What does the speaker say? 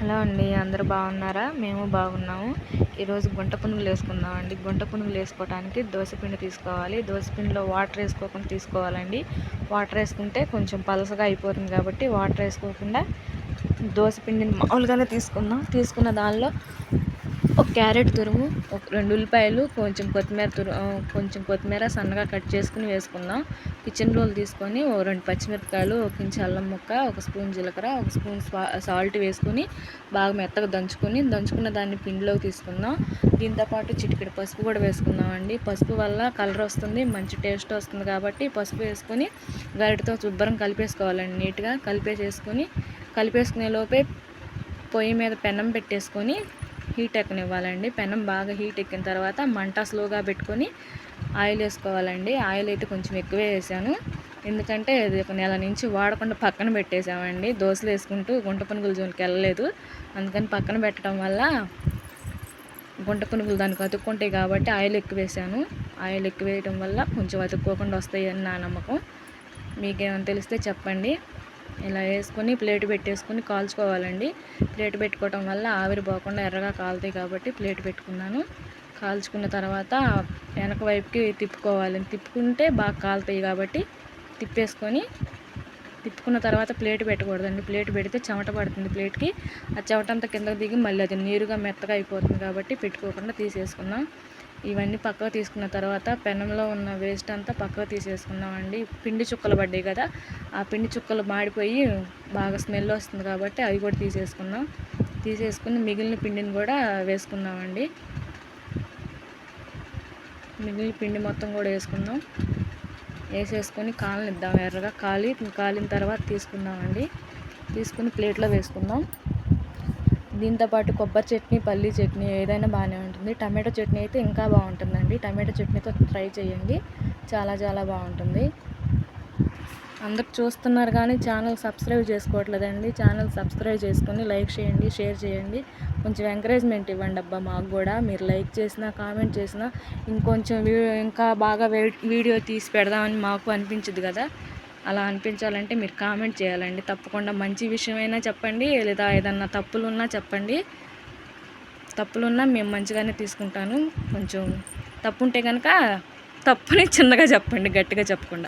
Hello అండి, అందరూ బాగున్నారా? మేము బాగున్నాము. ఈరోజు గుంట పునుగులు వేసుకుందామండి. గుంట పునుగులు వేసుకోవడానికి దోసపిండి తీసుకోవాలి. దోసపిండిలో వాటర్ వేసుకోకుండా తీసుకోవాలండి. వాటర్ వేసుకుంటే కొంచెం పలసగా అయిపోతుంది కాబట్టి వాటర్ వేసుకోకుండా దోసపిండిని మామూలుగానే తీసుకుందాం. తీసుకున్న దానిలో ఒక క్యారెట్ తురుము, ఒక 2 ఉల్లిపాయలు, కొంచెం కొత్తిమీర సన్నగా కట్ చేసుకుని వేసుకుందాం. కిచెన్ రోల్ తీసుకొని ఓ 2 పచ్చిమిరపకాయలు, ఒక ఇంచు అల్లం ముక్క, ఒక స్పూన్ జీలకర్ర, ఒక స్పూన్ సాల్ట్ వేసుకొని బాగా మెత్తగా దంచుకున్న దాన్ని పిండిలోకి తీసుకుందాం. దీంతోపాటు చిటికెడు పసుపు కూడా వేసుకుందాం అండి. పసుపు వల్ల కలర్ వస్తుంది, మంచి టేస్ట్ వస్తుంది కాబట్టి పసుపు వేసుకొని గరిటెతో శుభ్రం కలిపేసుకోవాలండి. నీట్గా కలిపేసుకునే లోపే పొయ్యి మీద పెనం పెట్టేసుకొని హీట్ ఎక్కనివ్వాలండి. పెనం బాగా హీట్ ఎక్కిన తర్వాత మంట స్లోగా పెట్టుకొని ఆయిల్ వేసుకోవాలండి. ఆయిల్ అయితే కొంచెం ఎక్కువే వేసాను, ఎందుకంటే ఇది ఒక నెల నుంచి వాడకుండా పక్కన పెట్టేసామండి. దోశలు వేసుకుంటూ గుంట పునుగుల జోలికి వెళ్ళలేదు, అందుకని పక్కన పెట్టడం వల్ల గుంట పునుగులు దానికి అతుక్కుంటాయి కాబట్టి ఆయిల్ ఎక్కువ వేసాను. ఆయిల్ ఎక్కువ వేయడం వల్ల కొంచెం అతుక్కోకుండా వస్తాయని నా నమ్మకం. మీకేమైనా తెలిస్తే చెప్పండి. ఇలా వేసుకొని ప్లేట్ పెట్టేసుకొని కాల్చుకోవాలండి. ప్లేట్ పెట్టుకోవడం వల్ల ఆవిరి పోకుండా ఎర్రగా కాలుతాయి కాబట్టి ప్లేట్ పెట్టుకున్నాను. కాల్చుకున్న తర్వాత వెనక వైపుకి తిప్పుకోవాలి. తిప్పుకుంటే బాగా కాలుతాయి కాబట్టి తిప్పుకున్న తర్వాత ప్లేట్ పెట్టకూడదండి. ప్లేట్ పెడితే చెమట పడుతుంది ప్లేట్కి. ఆ చెమట అంతా కిందకు దిగి మళ్ళీ అది నీరుగా మెత్తగా అయిపోతుంది కాబట్టి పెట్టుకోకుండా తీసేసుకున్నాం. ఇవన్నీ పక్కకు తీసుకున్న తర్వాత పెనంలో ఉన్న వేస్ట్ అంతా పక్కకు తీసేసుకున్నామండి. పిండి చుక్కలు పడ్డాయి కదా, ఆ పిండి చుక్కలు మాడిపోయి బాగా స్మెల్ వస్తుంది కాబట్టి అవి కూడా తీసేసుకుని మిగిలిన పిండిని కూడా వేసుకున్నామండి. మిగిలిన పిండి మొత్తం కూడా వేసేసుకొని కాలనిద్దాం. ఎర్రగా కాలిన తర్వాత తీసుకుని ప్లేట్లో వేసుకుందాం. దీంతోపాటు కొబ్బరి చట్నీ, పల్లీ చట్నీ ఏదైనా బాగానే ఉంటుంది. టమాటో చట్నీ అయితే ఇంకా బాగుంటుందండి. టమాటో చట్నీతో ట్రై చేయండి, చాలా చాలా బాగుంటుంది. అందరు చూస్తున్నారు కానీ ఛానల్ సబ్స్క్రైబ్ చేసుకోవట్లేదండి. ఛానల్ సబ్స్క్రైబ్ చేసుకొని లైక్ చేయండి, షేర్ చేయండి. కొంచెం ఎంకరేజ్మెంట్ ఇవ్వండి అబ్బా. మాకు కూడా మీరు లైక్ చేసినా, కామెంట్ చేసినా ఇంకొంచెం ఇంకా బాగా వీడియో తీసి పెడదామని మాకు అనిపించదు కదా. అలా అనిపించాలంటే మీరు కామెంట్ చేయాలండి. తప్పకుండా మంచి విషయమైనా చెప్పండి, లేదా ఏదన్నా తప్పులున్నా చెప్పండి. తప్పులున్నా మేము మంచిగానే తీసుకుంటాను. కొంచెం తప్పు ఉంటే కనుక తప్పుని చిన్నగా చెప్పండి, గట్టిగా చెప్పకుండా.